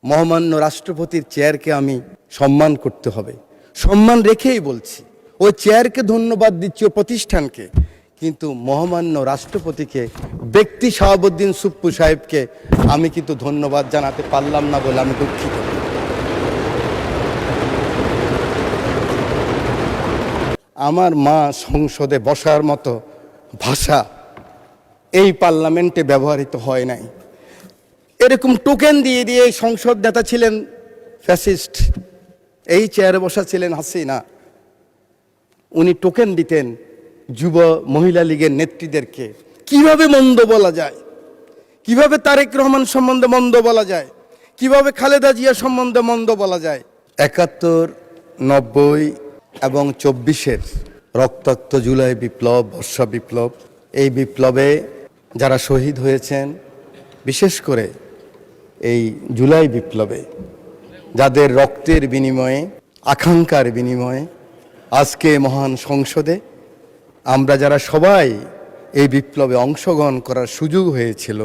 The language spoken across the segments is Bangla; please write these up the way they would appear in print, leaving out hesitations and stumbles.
মহামান্য রাষ্ট্রপতির চেয়ারকে আমি সম্মান করতে হবে, সম্মান রেখেই বলছি। ওই চেয়ারকে ধন্যবাদ দিচ্ছি, ওই প্রতিষ্ঠানকে, কিন্তু মহামান্য রাষ্ট্রপতিকে, ব্যক্তি শাহাবুদ্দিন সুপ্পু সাহেবকে আমি কিন্তু ধন্যবাদ জানাতে পারলাম না বলে আমি দুঃখিত। আমার মা সংসদে বসার মতো ভাষা এই পার্লামেন্টে ব্যবহৃত হয় নাই। এরকম টোকেন দিয়ে দিয়ে সংসদ নেতা ছিলেন ফ্যাসিস্ট, এই চেয়ারে বসা ছিলেন হাসিনা। উনি টোকেন দিতেন যুব মহিলা লীগের নেত্রীদেরকে। কিভাবে মন্দ বলা যায়, কিভাবে তারেক রহমান সম্বন্ধে মন্দ বলা যায়, কিভাবে খালেদা জিয়া সম্বন্ধে মন্দ বলা যায়। ৭১, ৯০ এবং ২৪-এর রক্তাক্ত জুলাই বিপ্লব, বর্ষা বিপ্লব, এই বিপ্লবে যারা শহীদ হয়েছেন, বিশেষ করে এই জুলাই বিপ্লবে যাদের রক্তের বিনিময়ে, আকাঙ্ক্ষার বিনিময়ে আজকে মহান সংসদে আমরা যারা সবাই এই বিপ্লবে অংশগ্রহণ করার সুযোগ হয়েছিল,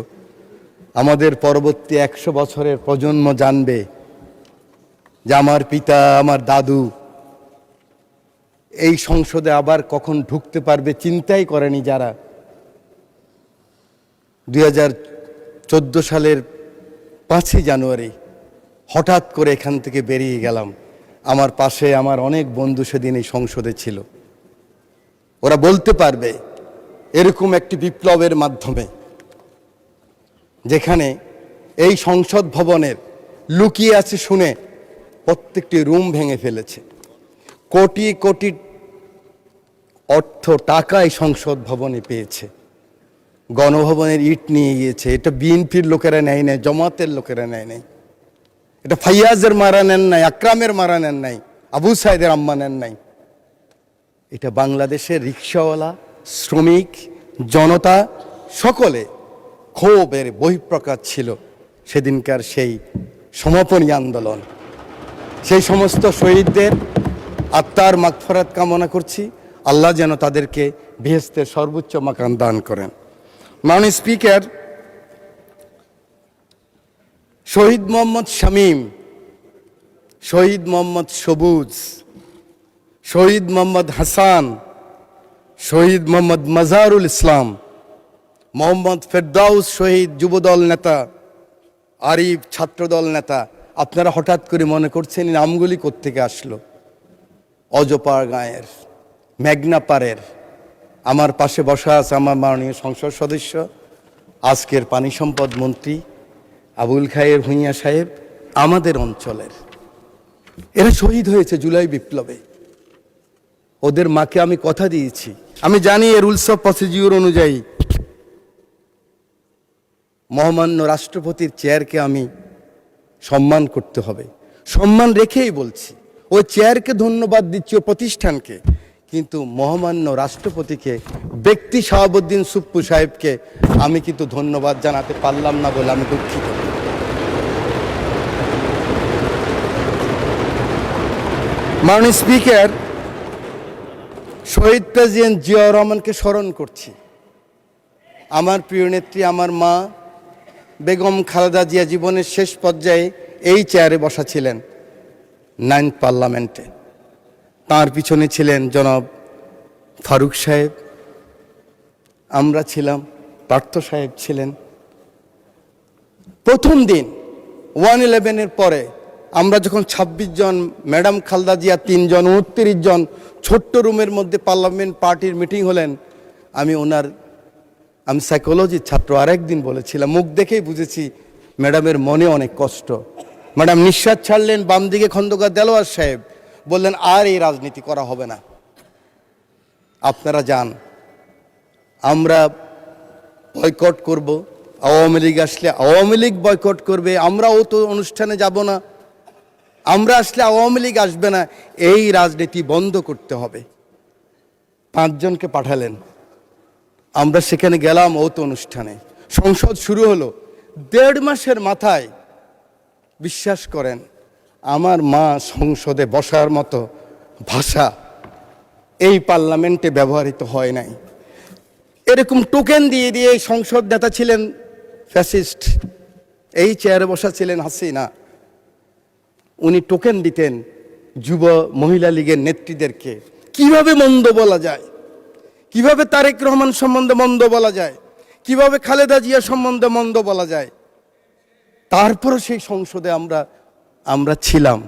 আমাদের পরবর্তী ১০০ বছরের প্রজন্ম জানবে যে আমার পিতা, আমার দাদু এই সংসদে আবার কখন ঢুকতে পারবে চিন্তাই করেনি যারা। ২০১৪ সালের ৫ই জানুয়ারি হঠাৎ করে এখান থেকে বেরিয়ে গেলাম। আমার পাশে আমার অনেক বন্ধু সেদিন এই সংসদে ছিল। ওরা বলতে পারবে এরকম একটি বিপ্লবের মাধ্যমে, যেখানে এই সংসদ ভবনের লুকিয়ে আছে শুনে প্রত্যেকটি রুম ভেঙে ফেলেছে। কোটি কোটি অর্থ টাকা এই সংসদ ভবনে পেয়েছে। গণভবনের ইট নিয়ে গিয়েছে। এটা বিএনপির লোকেরা নেয় নাই, জামাতের লোকেরা নেয় নাই। এটা ফাইয়াজের মারা নেন নাই, আকরামের মারা নেন নাই, আবু সাইদের আম্মা নেন নাই। এটা বাংলাদেশের রিকশাওয়ালা, শ্রমিক, জনতা সকলে ক্ষোভের বহিঃপ্রকাশ ছিল সেদিনকার সেই সমাপনী আন্দোলন। সেই সমস্ত শহীদদের আত্মার মাগফিরাত কামনা করছি। আল্লাহ যেন তাদেরকে বেহেশতের সর্বোচ্চ মাকাম দান করেন। মাননীয় স্পিকার, শহীদ মোহাম্মদ শামীম, শহীদ মোহাম্মদ সবুজ, শহীদ মোহাম্মদ হাসান, শহীদ মোহাম্মদ মাজারুল ইসলাম, মোহাম্মদ ফেরদাউস শহীদ যুবদল নেতা, আরিফ ছাত্রদল নেতা, আপনারা হঠাৎ করে মনে করছেন নামগুলি কোত্থেকে আসলো? অজপাড় গাঁয়ের, মেঘনাপাড়ের। আমার পাশে বসা আছে আমার মাননীয় সংসদ সদস্য, আজকের পানি সম্পদ মন্ত্রী আবুল খায়ের ভূঁইয়া সাহেব, আমাদের অঞ্চলের। এরা শহীদ হয়েছে জুলাই বিপ্লবে। ওদের মাকে আমি কথা দিয়েছি, আমি জানি এর রুলস অফ প্রসিডিউর অনুযায়ী মহামান্য রাষ্ট্রপতির চেয়ারকে আমি সম্মান করতে হবে, সম্মান রেখেই বলছি। ওই চেয়ারকে ধন্যবাদ দিচ্ছি, ওই প্রতিষ্ঠানকে, কিন্তু মহামান্য রাষ্ট্রপতিকে, ব্যক্তি শাহাবুদ্দিন সুপ্পু সাহেবকে আমি কিন্তু ধন্যবাদ জানাতে পারলাম না বলে আমি দুঃখিত। মাননীয় স্পিকার, শহীদ প্রেসিডেন্ট জিয়াউর রহমানকে স্মরণ করছি। আমার প্রিয় নেত্রী, আমার মা বেগম খালেদা জিয়া জীবনের শেষ পর্যায়ে এই চেয়ারে বসা ছিলেন 9th পার্লামেন্টে। তার পিছনে ছিলেন জনাব ফারুক সাহেব, আমরা ছিলাম, পার্থ সাহেব ছিলেন। প্রথম দিন 1/11-এর পরে আমরা যখন 26 জন, ম্যাডাম খালেদা জিয়া 3 জন, 29 জন ছোট্ট রুমের মধ্যে পার্লামেন্ট পার্টির মিটিং হলেন, আমি সাইকোলজির ছাত্র, আরেকদিন বলেছিলাম, মুখ দেখেই বুঝেছি ম্যাডামের মনে অনেক কষ্ট। ম্যাডাম নিঃশ্বাস ছাড়লেন, বাম দিকে খন্দকার দেলোয়ার সাহেব বললেন আর এই রাজনীতি করা হবে না, আপনারা যান, আমরা বয়কট করব। আওয়ামী লীগ আসলে আওয়ামী লীগ বয়কট করবে, আমরাও তো অনুষ্ঠানে যাব না, আমরা আসলে আওয়ামী লীগ আসবে না, এই রাজনীতি বন্ধ করতে হবে। 5 জনকে পাঠালেন, আমরা সেখানে গেলাম ওত অনুষ্ঠানে। সংসদ শুরু হলো, 1.5 মাসের মাথায় বিশ্বাস করেন আমার মা সংসদে বসার মতো ভাষা এই পার্লামেন্টে ব্যবহৃত হয় নাই। এরকম টোকেন দিয়ে দিয়ে সংসদ নেতা ছিলেন ফ্যাসিস্ট, এই চেয়ারে বসা ছিলেন হাসিনা। উনি টোকেন দিতেন যুব মহিলা লীগের নেত্রীদেরকে। কিভাবে মন্দ বলা যায়, কিভাবে তারেক রহমান সম্বন্ধে মন্দ বলা যায়, কিভাবে খালেদা জিয়া সম্বন্ধে মন্দ বলা যায়। তারপরও সেই সংসদে আমরা ছিলাম।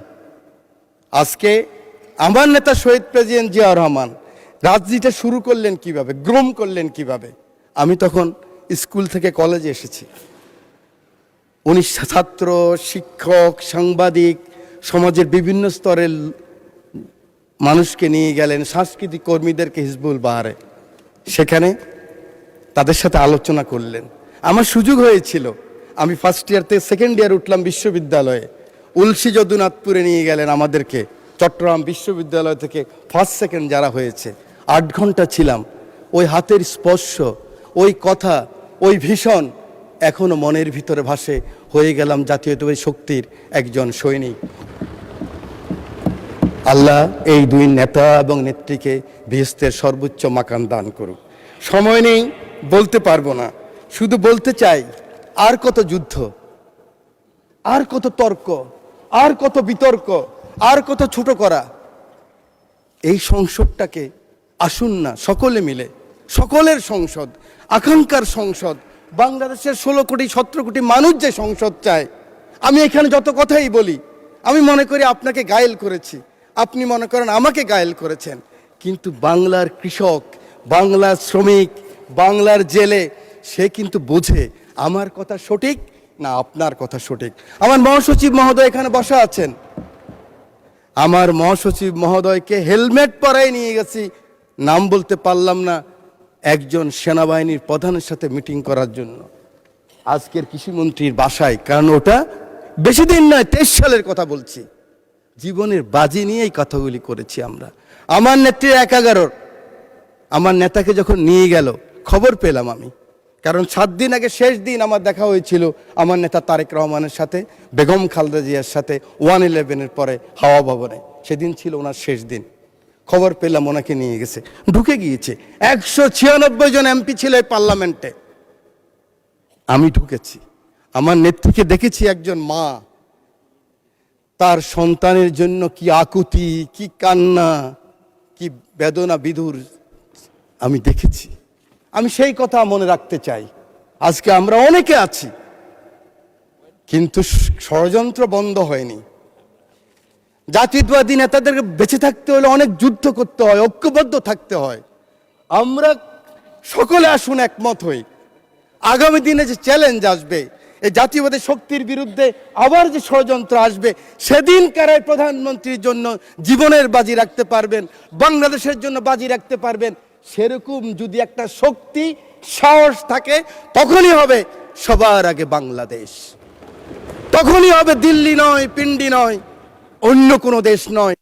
আজকে আমার নেতা শহীদ প্রেসিডেন্ট জিয়াউর রহমান রাজনীতিটা শুরু করলেন কিভাবে, গ্রোম করলেন কিভাবে। আমি তখন স্কুল থেকে কলেজে এসেছি। উনি ছাত্র, শিক্ষক, সাংবাদিক, সমাজের বিভিন্ন স্তরের মানুষকে নিয়ে গেলেন, সাংস্কৃতিক কর্মীদেরকে হিজবুল বাহারে, সেখানে তাদের সাথে আলোচনা করলেন। আমার সুযোগ হয়েছিল, আমি ফার্স্ট ইয়ার থেকে সেকেন্ড ইয়ার উঠলাম বিশ্ববিদ্যালয়ে। উলসি যদুনাথপুরে নিয়ে গেলেন আমাদেরকে, চট্টগ্রাম বিশ্ববিদ্যালয় থেকে ফার্স্ট সেকেন্ড যারা হয়েছে। 8 ঘন্টা ছিলাম। ওই হাতের স্পর্শ, ওই কথা, ওই ভীষণ এখনো মনের ভিতরে ভাসে। হয়ে গেলাম জাতীয়তাবাদী শক্তির একজন সৈনিক। আল্লাহ এই দুই নেতা এবং নেত্রীকে বেহেশতের সর্বোচ্চ মাকাম দান করুক। সময় নেই, বলতে পারবো না, শুধু বলতে চাই, আর কত যুদ্ধ, আর কত তর্ক, আর কত বিতর্ক, আর কত ছোট করা। এই সংসদটাকে আসুন না সকলে মিলে, সকলের সংসদ, আকাঙ্ক্ষার সংসদ, বাংলাদেশের 16 কোটি 17 কোটি মানুষ যে সংসদ চায়। আমি এখানে যত কথাই বলি, আমি মনে করি আপনাকে ঘায়েল করেছি, আপনি মনে করেন আমাকে ঘায়েল করেছেন, কিন্তু বাংলার কৃষক, বাংলার শ্রমিক, বাংলার জেলে সে কিন্তু বোঝে আমার কথা সঠিক না আপনার কথা সঠিক। আমার মহাসচিব মহোদয় এখানে বসা আছেন। আমার মহাসচিব মহোদয়কে হেলমেট পরাই নিয়ে গেছি, নাম বলতে পারলাম না, একজন সেনাবাহিনীর প্রধানের সাথে মিটিং করার জন্য আজকের কৃষিমন্ত্রীর বাসায়। কারণ ওটা বেশি দিন নয়, 23 সালের কথা বলছি। জীবনের বাজি নিয়ে এই কথাগুলি করেছি আমরা। আমার নেত্রী 11 আমার নেতাকে যখন নিয়ে গেল খবর পেলাম আমি, কারণ 7 দিন আগে শেষ দিন আমার দেখা হয়েছিল আমার নেতা তারেক রহমানের সাথে, বেগম খালেদা জিয়ার সাথে 111-এর পরে হাওয়া ভবনে। সেদিন ছিল ওনার শেষ দিন। খবর পেলাম ওনাকে নিয়ে গেছে, ঢুকে গিয়েছে। 196 জন এমপি ছিল এই পার্লামেন্টে। আমি ঢুকেছি, আমার নেত্রীকে দেখেছি একজন মা, তার সন্তানের জন্য কি আকুতি, কি কান্না, কি বেদনা বিধুর আমি দেখেছি। আমি সেই কথা মনে রাখতে চাই। আজকে আমরা অনেকে আছি, কিন্তু ষড়যন্ত্র বন্ধ হয়নি। জাতীয়তাবাদী নেতাদেরকে বেঁচে থাকতে হলে অনেক যুদ্ধ করতে হয়, ঐক্যবদ্ধ থাকতে হয়। আমরা সকলে আসুন একমত হই। আগামী দিনে যে চ্যালেঞ্জ আসবে, এই জাতীয়বাদী শক্তির বিরুদ্ধে আবার যে ষড়যন্ত্র আসবে, সেদিন কারাই প্রধানমন্ত্রীর জন্য জীবনের বাজি রাখতে পারবেন, বাংলাদেশের জন্য বাজি রাখতে পারবেন, সেরকম যদি একটা শক্তি সাহস থাকে, তখনই হবে সবার আগে বাংলাদেশ। তখনই হবে দিল্লি নয়, পিন্ডি নয়, অন্য কোনো দেশ নয়।